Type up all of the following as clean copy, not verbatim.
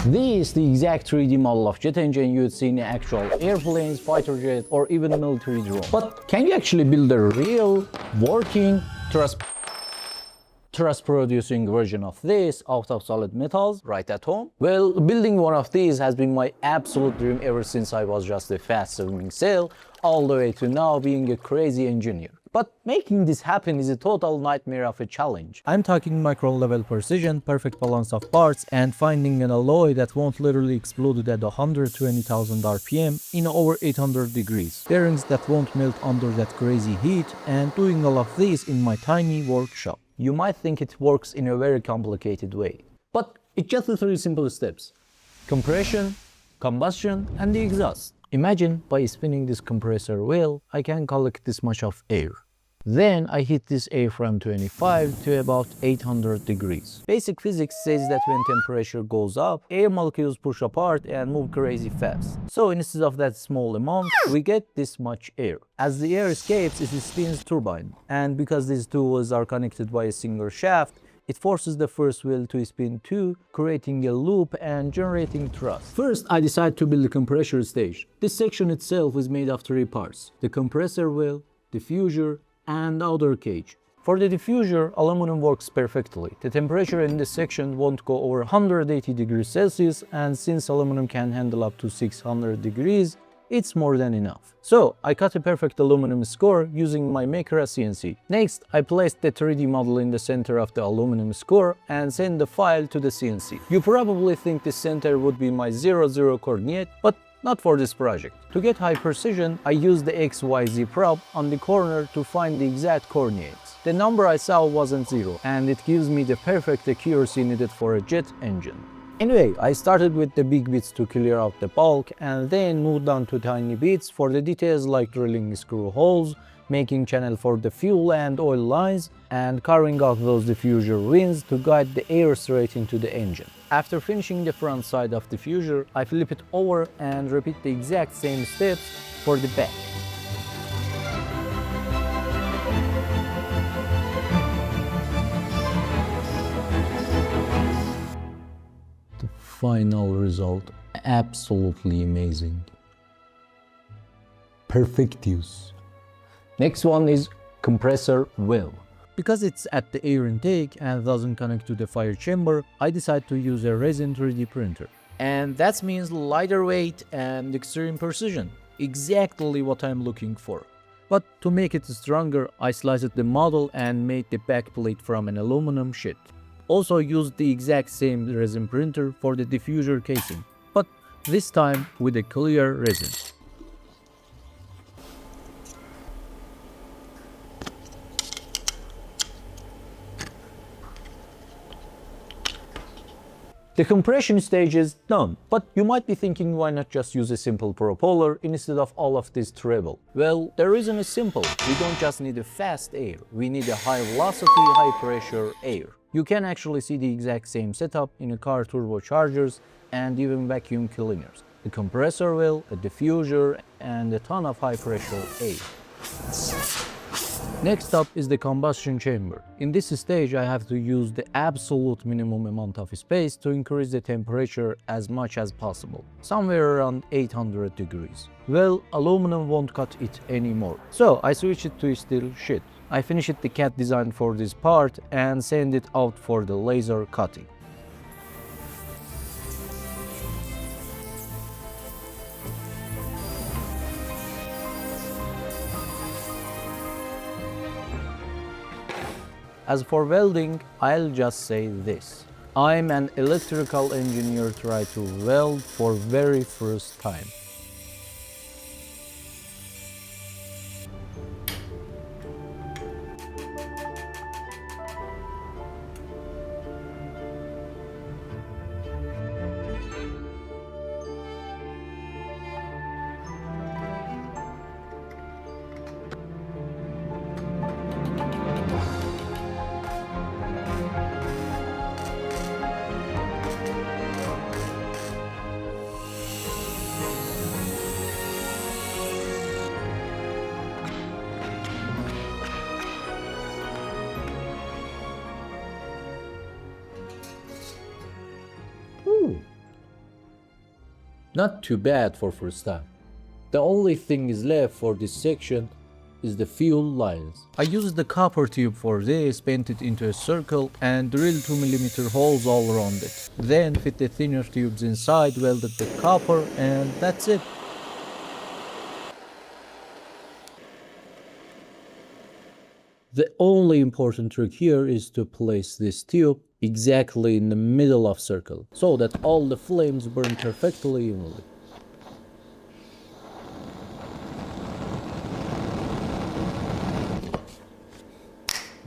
This is the exact 3D model of jet engine you'd see in actual airplanes, fighter jet, or even military drone. But can you actually build a real, working, thrust-producing version of this out of solid metals right at home? Well, building one of these has been my absolute dream ever since I was just a fast-swimming sail, all the way to now being a crazy engineer. But making this happen is a total nightmare of a challenge. I'm talking micron level precision, perfect balance of parts, and finding an alloy that won't literally explode at 120,000 RPM in over 800 degrees, bearings that won't melt under that crazy heat, and doing all of this in my tiny workshop. You might think it works in a very complicated way, but it's just the 3 simple steps: compression, combustion, and the exhaust. Imagine by spinning this compressor wheel, I can collect this much of air. Then I heat this air from 25 to about 800 degrees. Basic physics says that when temperature goes up, air molecules push apart and move crazy fast. So instead of that small amount, we get this much air. As the air escapes, it spins turbine. And because these two wheels are connected by a single shaft, it forces the first wheel to spin too, creating a loop and generating thrust. First, I decide to build a compressor stage. This section itself is made of 3 parts: the compressor wheel, diffuser, and outer cage. For the diffuser, aluminum works perfectly. The temperature in this section won't go over 180 degrees Celsius, and since aluminum can handle up to 600 degrees, it's more than enough. So I cut a perfect aluminum score using my Maker CNC. Next, I placed the 3D model in the center of the aluminum score and send the file to the CNC. You probably think the center would be my 00 coordinate, but not for this project. To get high precision, I used the XYZ probe on the corner to find the exact coordinates. The number I saw wasn't 0, and it gives me the perfect accuracy needed for a jet engine. Anyway, I started with the big bits to clear out the bulk, and then moved on to tiny bits for the details like drilling screw holes, making channel for the fuel and oil lines, and carving out those diffuser wings to guide the air straight into the engine. After finishing the front side of the diffuser, I flip it over and repeat the exact same steps for the back. The final result, absolutely amazing. Perfectius. Next one is compressor wheel. Because it's at the air intake and doesn't connect to the fire chamber, I decide to use a resin 3D printer. And that means lighter weight and extreme precision. Exactly what I'm looking for. But to make it stronger, I sliced the model and made the back plate from an aluminum sheet. Also used the exact same resin printer for the diffuser casing, but this time with a clear resin. The compression stage is done, but you might be thinking, why not just use a simple propeller instead of all of this trouble? Well, the reason is simple. We don't just need a fast air, we need a high velocity, high pressure air. You can actually see the exact same setup in a car turbochargers and even vacuum cleaners. The compressor wheel, a diffuser, and a ton of high pressure air. Next up is the combustion chamber. In this stage, I have to use the absolute minimum amount of space to increase the temperature as much as possible, somewhere around 800 degrees. Well, aluminum won't cut it anymore, so I switch it to steel sheet. I finished the CAD design for this part and send it out for the laser cutting. As for welding, I'll just say this. I'm an electrical engineer trying to weld for very first time. Not too bad for first time. The only thing is left for this section is the fuel lines. I used the copper tube for this, bent it into a circle and drilled 2mm holes all around it. Then fit the thinner tubes inside, welded the copper, and that's it. The only important trick here is to place this tube exactly in the middle of circle so that all the flames burn perfectly evenly.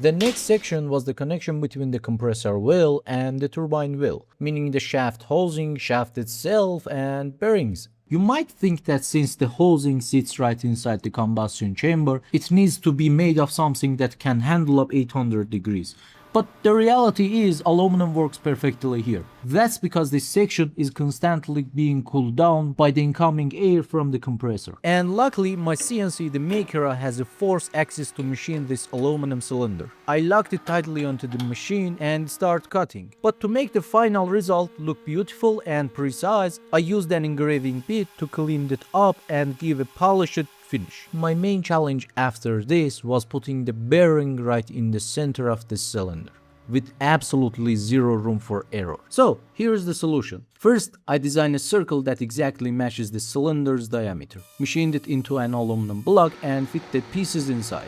The next section was the connection between the compressor wheel and the turbine wheel, meaning the shaft housing, shaft itself, and bearings. You might think that since the housing sits right inside the combustion chamber, it needs to be made of something that can handle up 800 degrees. But the reality is aluminum works perfectly here. That's because this section is constantly being cooled down by the incoming air from the compressor. And luckily my CNC the maker has a force axis to machine this aluminum cylinder. I locked it tightly onto the machine and start cutting. But to make the final result look beautiful and precise, I used an engraving bit to clean it up and give a polished finish. My main challenge after this was putting the bearing right in the center of the cylinder, with absolutely zero room for error. So here's the solution. First, I designed a circle that exactly matches the cylinder's diameter, machined it into an aluminum block and fit the pieces inside.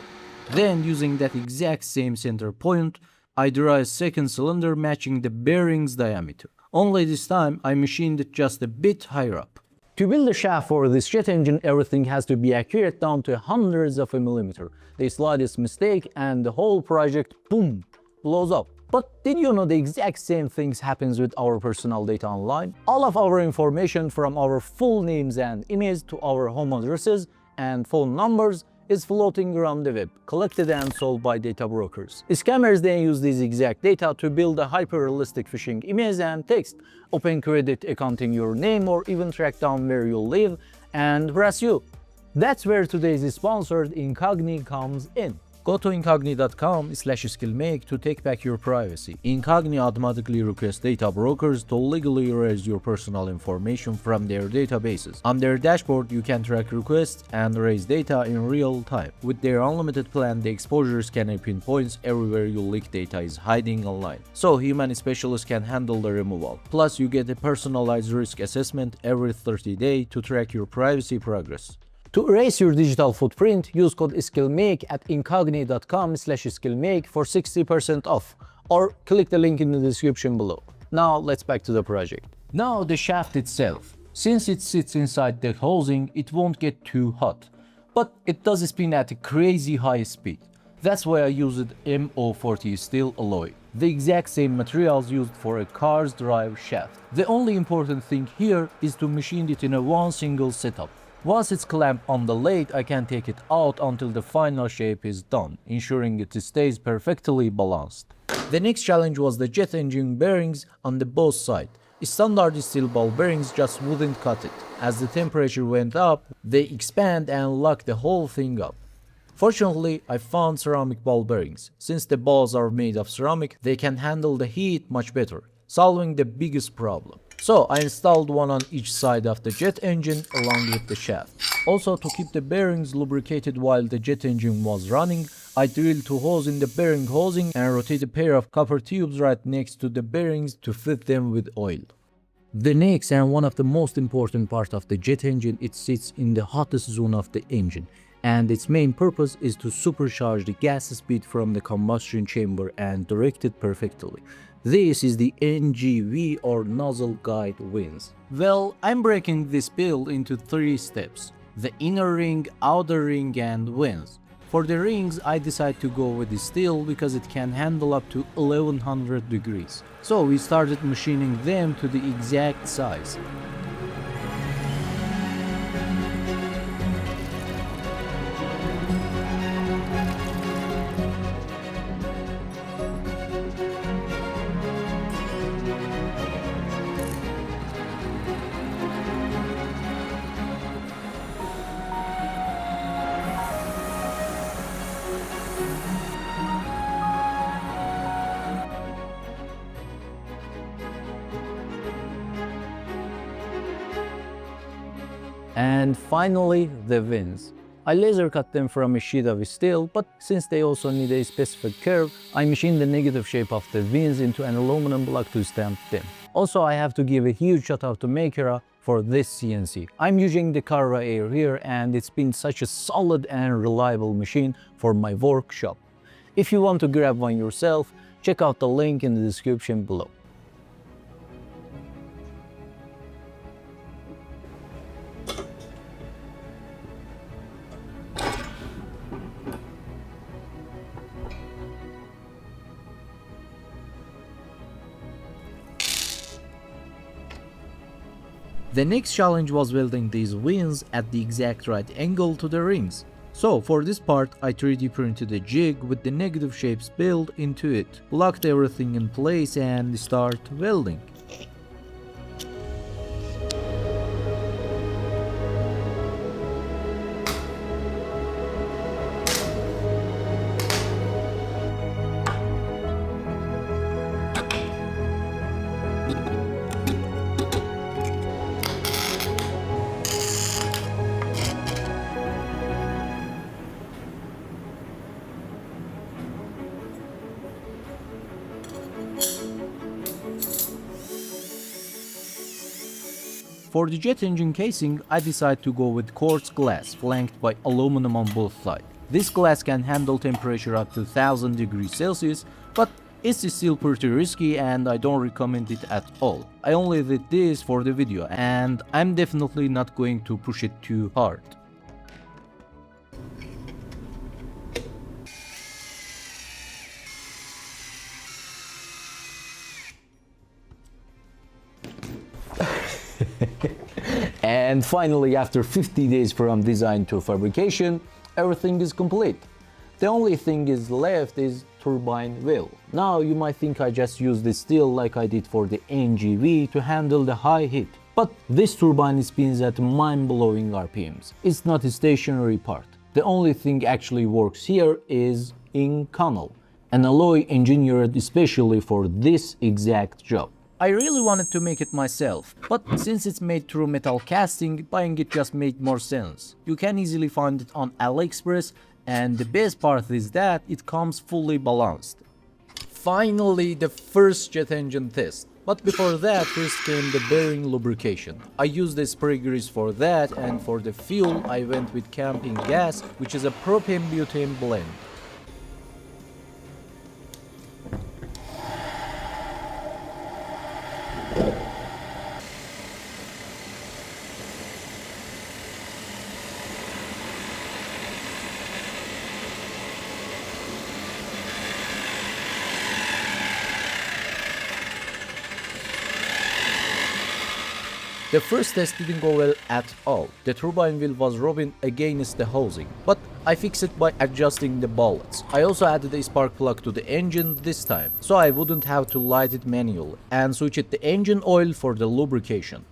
Then, using that exact same center point, I drew a second cylinder matching the bearing's diameter. Only this time I machined it just a bit higher up. To build a shaft for this jet engine, everything has to be accurate down to hundreds of a millimeter. The slightest mistake and the whole project, boom, blows up. But did you know the exact same things happens with our personal data online? All of our information, from our full names and emails to our home addresses and phone numbers, is floating around the web, collected and sold by data brokers. Scammers then use this exact data to build a hyper-realistic phishing image and text, open credit account in your name, or even track down where you live and harass you. That's where today's sponsored Incogni comes in. Go to incogni.com/skillmake to take back your privacy. Incogni automatically requests data brokers to legally erase your personal information from their databases. On their dashboard, you can track requests and erase data in real time. With their unlimited plan, the exposure scanner pinpoints everywhere your leaked data is hiding online, so human specialists can handle the removal. Plus, you get a personalized risk assessment every 30 days to track your privacy progress. To erase your digital footprint, use code skillmake at incogni.com/skillmake for 60% off, or click the link in the description below. Now let's back to the project. Now the shaft itself. Since it sits inside the housing, it won't get too hot, but it does spin at a crazy high speed. That's why I used MO40 steel alloy, the exact same materials used for a car's drive shaft. The only important thing here is to machine it in one single setup. Once it's clamped on the lathe, I can take it out until the final shape is done, ensuring it stays perfectly balanced. The next challenge was the jet engine bearings on the both sides. Standard steel ball bearings just wouldn't cut it. As the temperature went up, they expand and lock the whole thing up. Fortunately, I found ceramic ball bearings. Since the balls are made of ceramic, they can handle the heat much better, solving the biggest problem. So I installed one on each side of the jet engine along with the shaft. Also, to keep the bearings lubricated while the jet engine was running, I drilled 2 holes in the bearing housing and rotated a pair of copper tubes right next to the bearings to fill them with oil. The next and one of the most important part of the jet engine, it sits in the hottest zone of the engine, and its main purpose is to supercharge the gas speed from the combustion chamber and direct it perfectly. This is the NGV, or nozzle guide winds. Well, I'm breaking this build into 3 steps: the inner ring, outer ring, and winds. For the rings, I decided to go with the steel because it can handle up to 1100 degrees. So we started machining them to the exact size. And finally, the wings. I laser cut them from a sheet of steel, but since they also need a specific curve, I machined the negative shape of the wings into an aluminum block to stamp them. Also, I have to give a huge shout out to Makera for this CNC. I'm using the Carva Air here, and it's been such a solid and reliable machine for my workshop. If you want to grab one yourself, check out the link in the description below. The next challenge was welding these wings at the exact right angle to the rings. So for this part, I 3D printed a jig with the negative shapes built into it, locked everything in place and start welding. For the jet engine casing, I decided to go with quartz glass flanked by aluminum on both sides. This glass can handle temperature up to 1000 degrees Celsius, but it's still pretty risky and I don't recommend it at all. I only did this for the video and I'm definitely not going to push it too hard. And finally, after 50 days from design to fabrication, everything is complete. The only thing is left is turbine wheel. Now you might think I just used the steel like I did for the NGV to handle the high heat. But this turbine spins at mind-blowing RPMs. It's not a stationary part. The only thing actually works here is Inconel, an alloy engineered especially for this exact job. I really wanted to make it myself, but since it's made through metal casting, buying it just made more sense. You can easily find it on AliExpress, and the best part is that it comes fully balanced. Finally, the first jet engine test. But before that, first came the bearing lubrication. I used the spray grease for that, and for the fuel, I went with camping gas, which is a propane-butane blend. The first test didn't go well at all. The turbine wheel was rubbing against the housing, but I fixed it by adjusting the bullets. I also added a spark plug to the engine this time, so I wouldn't have to light it manually, and switched the engine oil for the lubrication.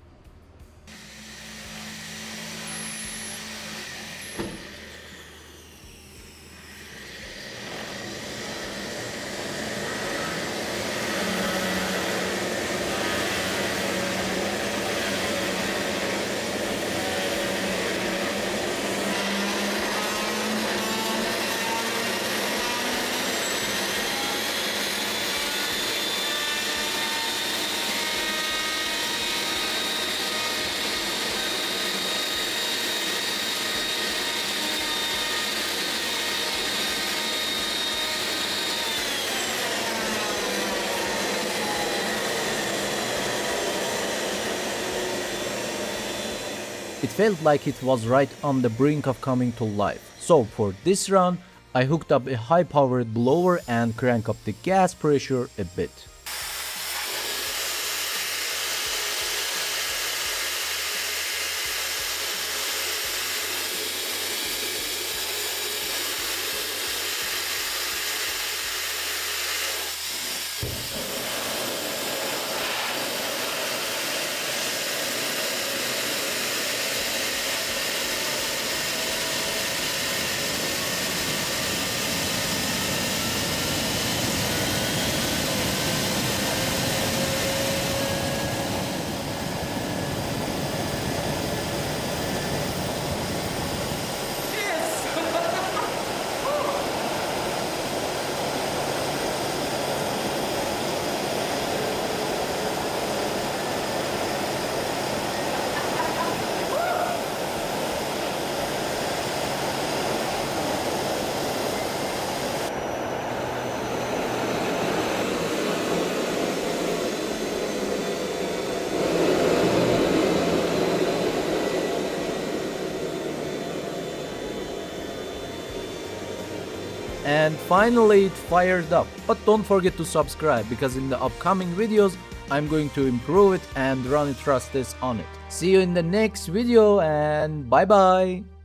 It felt like it was right on the brink of coming to life. So for this run, I hooked up a high-powered blower and cranked up the gas pressure a bit. and finally it fired up. But don't forget to subscribe, because in the upcoming videos I'm going to improve it and run a thrust test on it. See you in the next video, and bye bye.